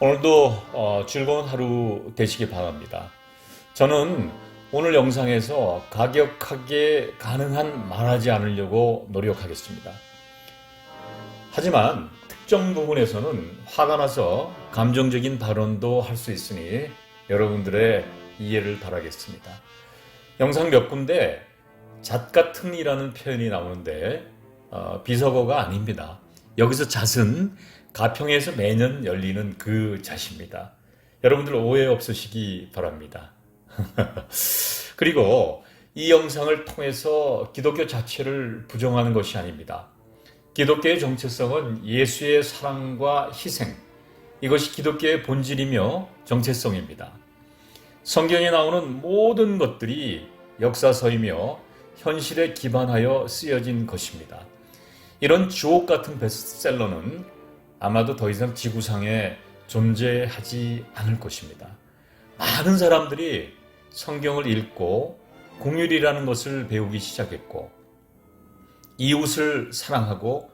오늘도 즐거운 하루 되시기 바랍니다. 저는 오늘 영상에서 가격하게 가능한 말하지 않으려고 노력하겠습니다. 하지만 특정 부분에서는 화가 나서 감정적인 발언도 할 수 있으니 여러분들의 이해를 바라겠습니다. 영상 몇 군데 잣 같은 이라는 표현이 나오는데 비속어가 아닙니다. 여기서 잣은 가평에서 매년 열리는 그 잣입니다. 여러분들 오해 없으시기 바랍니다. 그리고 이 영상을 통해서 기독교 자체를 부정하는 것이 아닙니다. 기독교의 정체성은 예수의 사랑과 희생, 이것이 기독교의 본질이며 정체성입니다. 성경에 나오는 모든 것들이 역사서이며 현실에 기반하여 쓰여진 것입니다. 이런 주옥 같은 베스트셀러는 아마도 더 이상 지구상에 존재하지 않을 것입니다. 많은 사람들이 성경을 읽고 긍휼이라는 것을 배우기 시작했고, 이웃을 사랑하고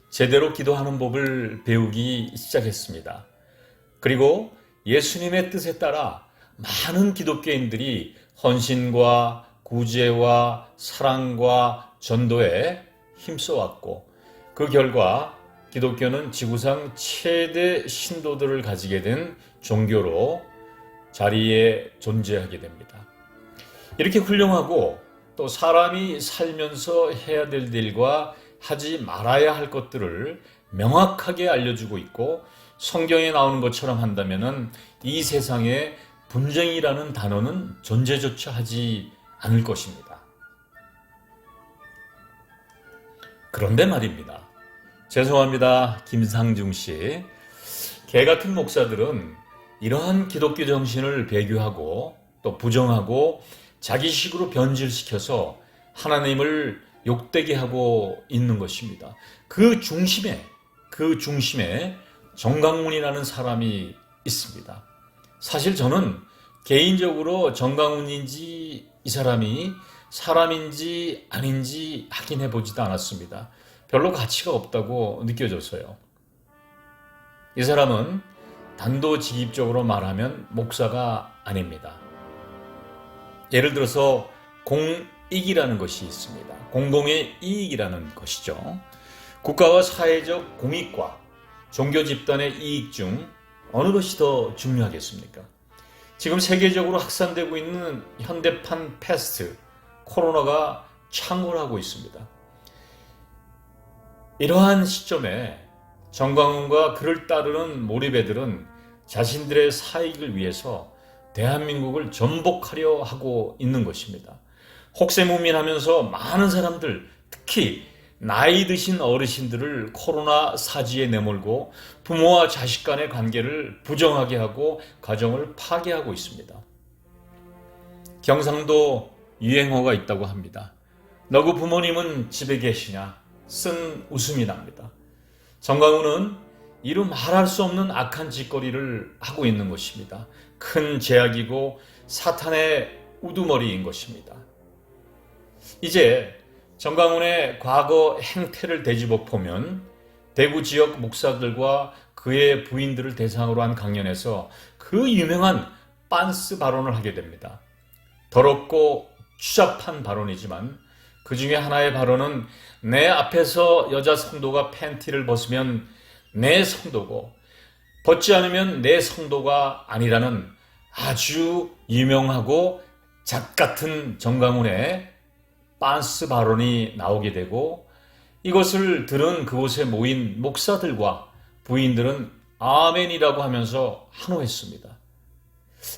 제대로 기도하는 법을 배우기 시작했습니다. 그리고 예수님의 뜻에 따라 많은 기독교인들이 헌신과 구제와 사랑과 전도에 힘써왔고, 그 결과 기독교는 지구상 최대 신도들을 가지게 된 종교로 자리에 존재하게 됩니다. 이렇게 훌륭하고 또 사람이 살면서 해야 될 일과 하지 말아야 할 것들을 명확하게 알려주고 있고, 성경에 나오는 것처럼 한다면 이 세상에 분쟁이라는 단어는 존재조차 하지 않을 것입니다. 그런데 말입니다. 죄송합니다. 김상중 씨. 개 같은 목사들은 이러한 기독교 정신을 배교하고 또 부정하고 자기식으로 변질시켜서 하나님을 욕되게 하고 있는 것입니다. 그 중심에 정강훈이라는 사람이 있습니다. 사실 저는 개인적으로 정강훈인지 이 사람이 사람인지 아닌지 확인해 보지도 않았습니다. 별로 가치가 없다고 느껴졌어요. 이 사람은 단도직입적으로 말하면 목사가 아닙니다. 예를 들어서 공익이라는 것이 있습니다. 공공의 이익이라는 것이죠. 국가와 사회적 공익과 종교 집단의 이익 중 어느 것이 더 중요하겠습니까? 지금 세계적으로 확산되고 있는 현대판 패스트, 코로나가 창궐하고 있습니다. 이러한 시점에 정광훈과 그를 따르는 몰입애들은 자신들의 사익을 위해서 대한민국을 전복하려 하고 있는 것입니다. 혹세무민하면서 많은 사람들, 특히 나이 드신 어르신들을 코로나 사지에 내몰고 부모와 자식 간의 관계를 부정하게 하고 가정을 파괴하고 있습니다. 경상도 유행어가 있다고 합니다. 너구 부모님은 집에 계시냐? 쓴 웃음이 납니다. 정강훈은 이루 말할 수 없는 악한 짓거리를 하고 있는 것입니다. 큰 제약이고 사탄의 우두머리인 것입니다. 이제 정강훈의 과거 행태를 되짚어 보면 대구 지역 목사들과 그의 부인들을 대상으로 한 강연에서 그 유명한 빤스 발언을 하게 됩니다. 더럽고 추잡한 발언이지만 그 중에 하나의 발언은 내 앞에서 여자 성도가 팬티를 벗으면 내 성도고 벗지 않으면 내 성도가 아니라는 아주 유명하고 잣 같은 정강훈의 빤스 발언이 나오게 되고, 이것을 들은 그곳에 모인 목사들과 부인들은 아멘이라고 하면서 환호했습니다.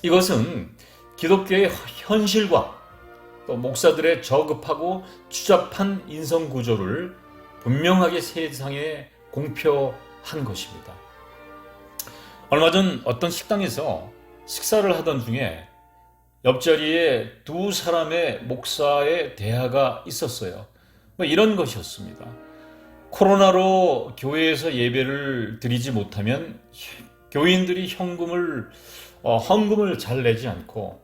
이것은 기독교의 현실과 또 목사들의 저급하고 추잡한 인성 구조를 분명하게 세상에 공표한 것입니다. 얼마 전 어떤 식당에서 식사를 하던 중에 옆자리에 두 사람의 목사의 대화가 있었어요. 이런 것이었습니다. 코로나로 교회에서 예배를 드리지 못하면 교인들이 헌금을 잘 내지 않고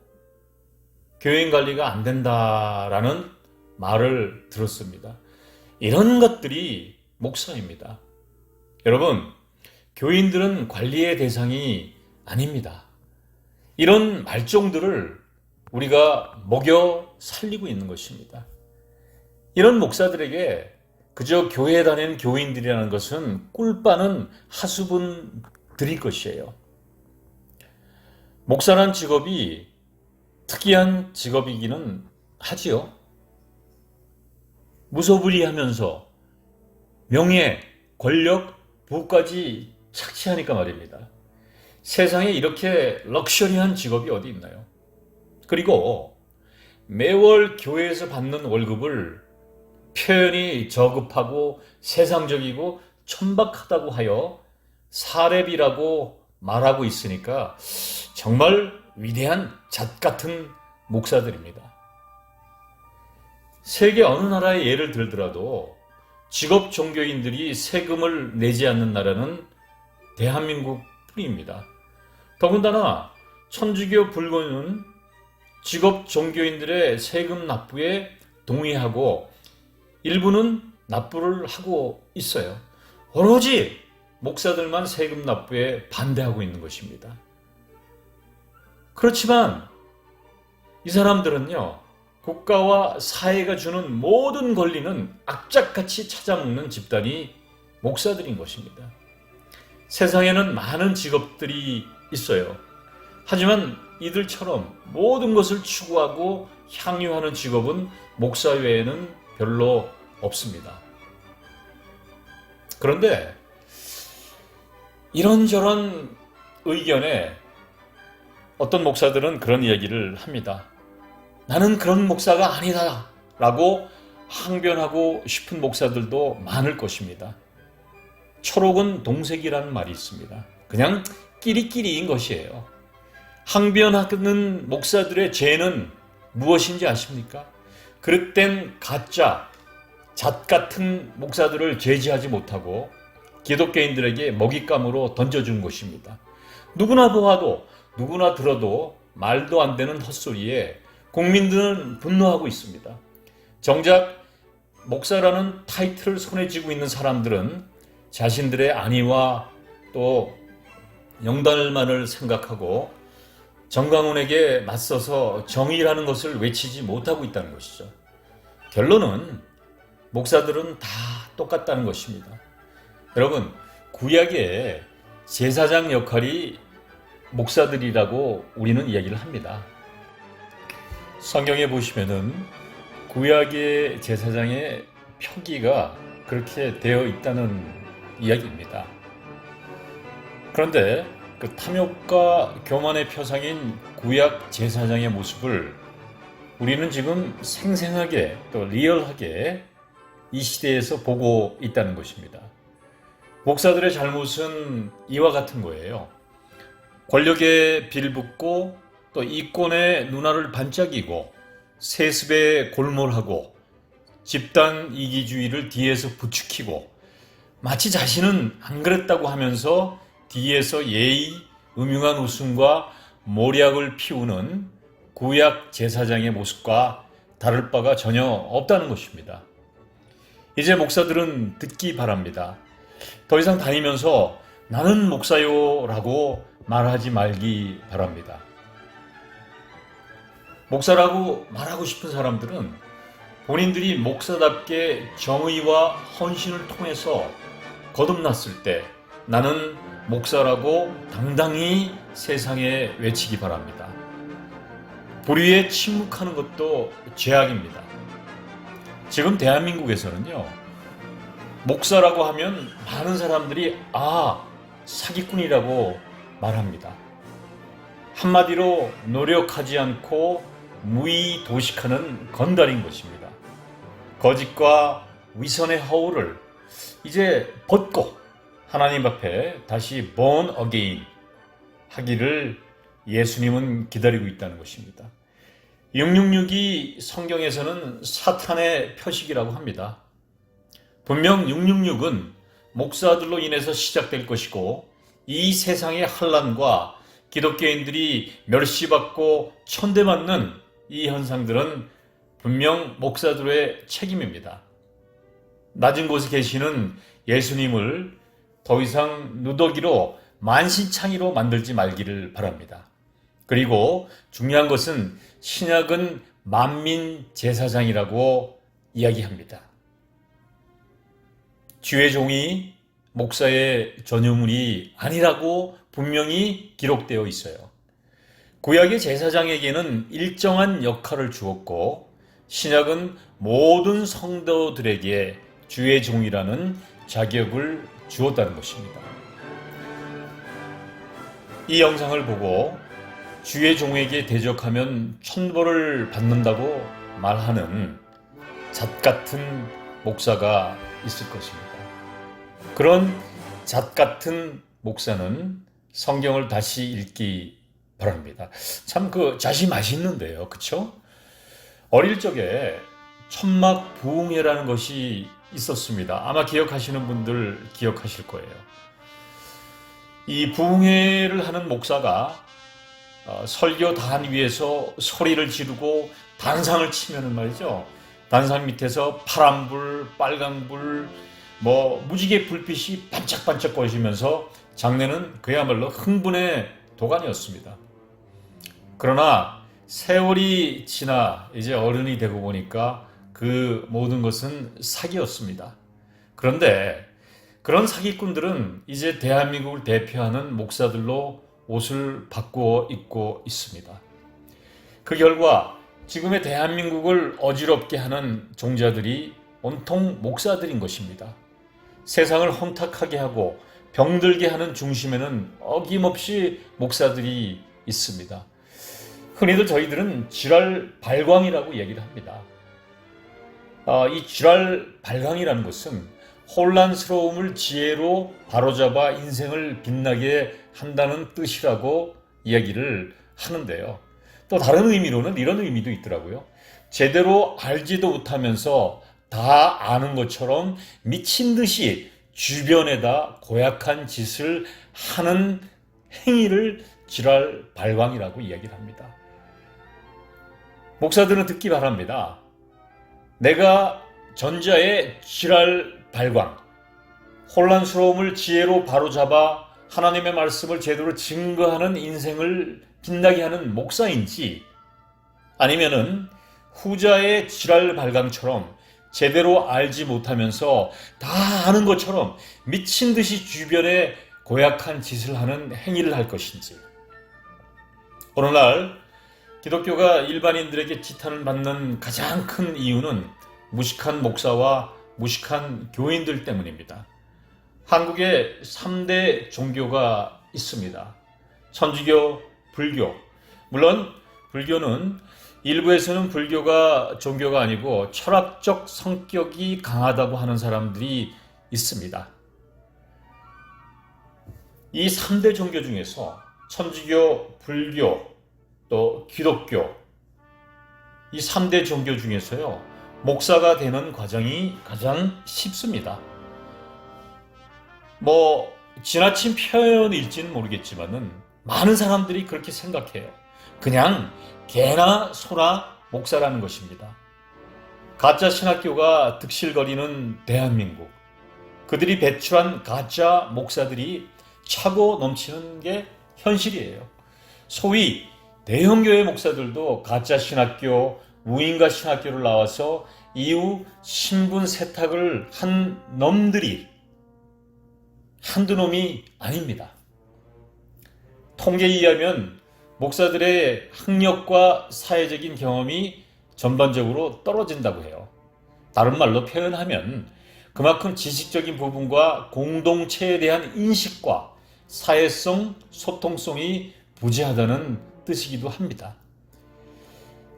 교인 관리가 안 된다라는 말을 들었습니다. 이런 것들이 목사입니다. 여러분, 교인들은 관리의 대상이 아닙니다. 이런 말종들을 우리가 먹여 살리고 있는 것입니다. 이런 목사들에게 그저 교회에 다니는 교인들이라는 것은 꿀빠는 하수분 드릴 것이에요. 목사란 직업이 특이한 직업이기는 하지요. 무소불위하면서 명예, 권력, 부까지 착취하니까 말입니다. 세상에 이렇게 럭셔리한 직업이 어디 있나요? 그리고 매월 교회에서 받는 월급을 표현이 저급하고 세상적이고 천박하다고 하여 사렙이라고 말하고 있으니까 정말 위대한 잣 같은 목사들입니다. 세계 어느 나라의 예를 들더라도 직업 종교인들이 세금을 내지 않는 나라는 대한민국뿐입니다. 더군다나 천주교 불교는 직업 종교인들의 세금 납부에 동의하고 일부는 납부를 하고 있어요. 오로지 목사들만 세금 납부에 반대하고 있는 것입니다. 그렇지만 이 사람들은요, 국가와 사회가 주는 모든 권리는 악착같이 찾아먹는 집단이 목사들인 것입니다. 세상에는 많은 직업들이 있어요. 하지만 이들처럼 모든 것을 추구하고 향유하는 직업은 목사 외에는 별로 없습니다. 그런데 이런저런 의견에 어떤 목사들은 그런 이야기를 합니다. 나는 그런 목사가 아니다 라고 항변하고 싶은 목사들도 많을 것입니다. 초록은 동색이라는 말이 있습니다. 그냥 끼리끼리인 것이에요. 항변하는 목사들의 죄는 무엇인지 아십니까? 그릇된 가짜, 잣 같은 목사들을 제지하지 못하고 기독교인들에게 먹잇감으로 던져준 것입니다. 누구나 보아도 누구나 들어도 말도 안 되는 헛소리에 국민들은 분노하고 있습니다. 정작 목사라는 타이틀을 손에 쥐고 있는 사람들은 자신들의 안위와 또 영달만을 생각하고 정강훈에게 맞서서 정의라는 것을 외치지 못하고 있다는 것이죠. 결론은 목사들은 다 똑같다는 것입니다. 여러분, 구약의 제사장 역할이 목사들이라고 우리는 이야기를 합니다. 성경에 보시면은 구약의 제사장의 표기가 그렇게 되어 있다는 이야기입니다. 그런데 그 탐욕과 교만의 표상인 구약 제사장의 모습을 우리는 지금 생생하게 또 리얼하게 이 시대에서 보고 있다는 것입니다. 목사들의 잘못은 이와 같은 거예요. 권력에 빌붙고 또 이권의 눈알을 반짝이고 세습에 골몰하고 집단 이기주의를 뒤에서 부추기고 마치 자신은 안 그랬다고 하면서 뒤에서 예의, 음흉한 웃음과 모략을 피우는 구약 제사장의 모습과 다를 바가 전혀 없다는 것입니다. 이제 목사들은 듣기 바랍니다. 더 이상 다니면서 나는 목사요 라고 말하지 말기 바랍니다. 목사라고 말하고 싶은 사람들은 본인들이 목사답게 정의와 헌신을 통해서 거듭났을 때 나는 목사라고 당당히 세상에 외치기 바랍니다. 불의에 침묵하는 것도 죄악입니다. 지금 대한민국에서는요, 목사라고 하면 많은 사람들이 사기꾼이라고 말합니다. 한마디로 노력하지 않고 무의도식하는 건달인 것입니다. 거짓과 위선의 허울을 이제 벗고 하나님 앞에 다시 born again 하기를 예수님은 기다리고 있다는 것입니다. 666이 성경에서는 사탄의 표식이라고 합니다. 분명 666은 목사들로 인해서 시작될 것이고 이 세상의 환난과 기독교인들이 멸시받고 천대받는 이 현상들은 분명 목사들의 책임입니다. 낮은 곳에 계시는 예수님을 더 이상 누더기로 만신창이로 만들지 말기를 바랍니다. 그리고 중요한 것은 신약은 만민 제사장이라고 이야기합니다. 주의 종이 목사의 전유물이 아니라고 분명히 기록되어 있어요. 구약의 제사장에게는 일정한 역할을 주었고 신약은 모든 성도들에게 주의 종이라는 자격을 주었다는 것입니다. 이 영상을 보고 주의 종에게 대적하면 천벌을 받는다고 말하는 잣 같은 목사가 있을 것입니다. 그런 잣 같은 목사는 성경을 다시 읽기 바랍니다. 참 그 잣이 맛있는데요. 그쵸? 어릴 적에 천막부흥회라는 것이 있었습니다. 아마 기억하시는 분들 기억하실 거예요. 이 부흥회를 하는 목사가 설교단 위에서 소리를 지르고 단상을 치면은 말이죠. 단상 밑에서 파란불, 빨간불, 무지개 불빛이 반짝반짝 거리면서 장례는 그야말로 흥분의 도가니였습니다. 그러나 세월이 지나 이제 어른이 되고 보니까 그 모든 것은 사기였습니다. 그런데 그런 사기꾼들은 이제 대한민국을 대표하는 목사들로 옷을 바꾸어 입고 있습니다. 그 결과 지금의 대한민국을 어지럽게 하는 종자들이 온통 목사들인 것입니다. 세상을 혼탁하게 하고 병들게 하는 중심에는 어김없이 목사들이 있습니다. 흔히들 저희들은 지랄 발광이라고 얘기를 합니다. 이 지랄 발광이라는 것은 혼란스러움을 지혜로 바로잡아 인생을 빛나게 한다는 뜻이라고 이야기를 하는데요. 또 다른 의미로는 이런 의미도 있더라고요. 제대로 알지도 못하면서 다 아는 것처럼 미친 듯이 주변에다 고약한 짓을 하는 행위를 지랄 발광이라고 이야기를 합니다. 목사들은 듣기 바랍니다. 내가 전자의 지랄 발광, 혼란스러움을 지혜로 바로잡아 하나님의 말씀을 제대로 증거하는 인생을 빛나게 하는 목사인지 아니면은 후자의 지랄 발광처럼 제대로 알지 못하면서 다 아는 것처럼 미친 듯이 주변에 고약한 짓을 하는 행위를 할 것인지. 오늘날 기독교가 일반인들에게 지탄을 받는 가장 큰 이유는 무식한 목사와 무식한 교인들 때문입니다. 한국에 3대 종교가 있습니다. 천주교, 불교. 물론 불교는 일부에서는 불교가 종교가 아니고 철학적 성격이 강하다고 하는 사람들이 있습니다. 이 3대 종교 중에서 천주교, 불교, 또 기독교 이 3대 종교 중에서요. 목사가 되는 과정이 가장 쉽습니다. 지나친 표현일지는 모르겠지만은 많은 사람들이 그렇게 생각해요. 그냥 개나 소나 목사라는 것입니다. 가짜 신학교가 득실거리는 대한민국. 그들이 배출한 가짜 목사들이 차고 넘치는 게 현실이에요. 소위 대형교회 목사들도 가짜 신학교, 무인가 신학교를 나와서 이후 신분 세탁을 한 놈들이 한두 놈이 아닙니다. 통계에 의하면 목사들의 학력과 사회적인 경험이 전반적으로 떨어진다고 해요. 다른 말로 표현하면 그만큼 지식적인 부분과 공동체에 대한 인식과 사회성, 소통성이 부재하다는 뜻이기도 합니다.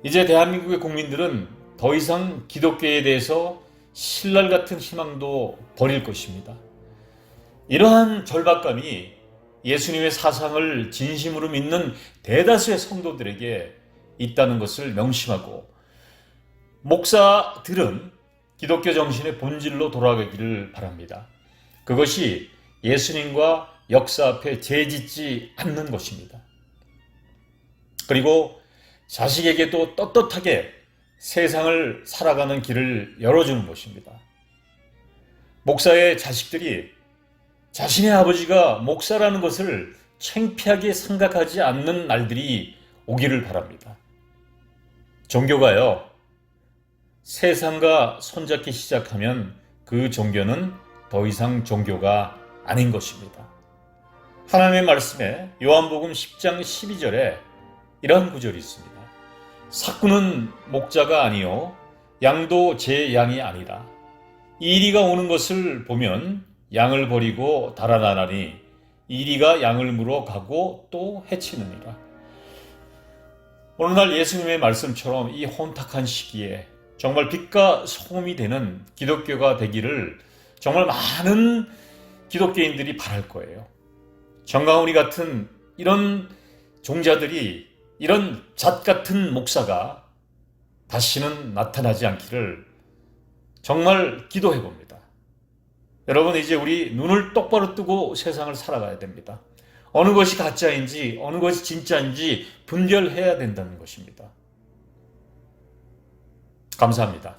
이제 대한민국의 국민들은 더 이상 기독교에 대해서 신랄 같은 희망도 버릴 것입니다. 이러한 절박감이 예수님의 사상을 진심으로 믿는 대다수의 성도들에게 있다는 것을 명심하고 목사들은 기독교 정신의 본질로 돌아가기를 바랍니다. 그것이 예수님과 역사 앞에 재짓지 않는 것입니다. 그리고 자식에게도 떳떳하게 세상을 살아가는 길을 열어주는 것입니다. 목사의 자식들이 자신의 아버지가 목사라는 것을 창피하게 생각하지 않는 날들이 오기를 바랍니다. 종교가요, 세상과 손잡기 시작하면 그 종교는 더 이상 종교가 아닌 것입니다. 하나님의 말씀에 요한복음 10장 12절에 이러한 구절이 있습니다. 삭구는 목자가 아니요 양도 제 양이 아니라 이리가 오는 것을 보면 양을 버리고 달아나나니 이리가 양을 물어 가고 또 해치느니라. 오늘날 예수님의 말씀처럼 이 혼탁한 시기에 정말 빛과 소금이 되는 기독교가 되기를 정말 많은 기독교인들이 바랄 거예요. 정강훈이 같은 이런 종자들이, 이런 잣 같은 목사가 다시는 나타나지 않기를 정말 기도해 봅니다. 여러분, 이제 우리 눈을 똑바로 뜨고 세상을 살아가야 됩니다. 어느 것이 가짜인지 어느 것이 진짜인지 분별해야 된다는 것입니다. 감사합니다.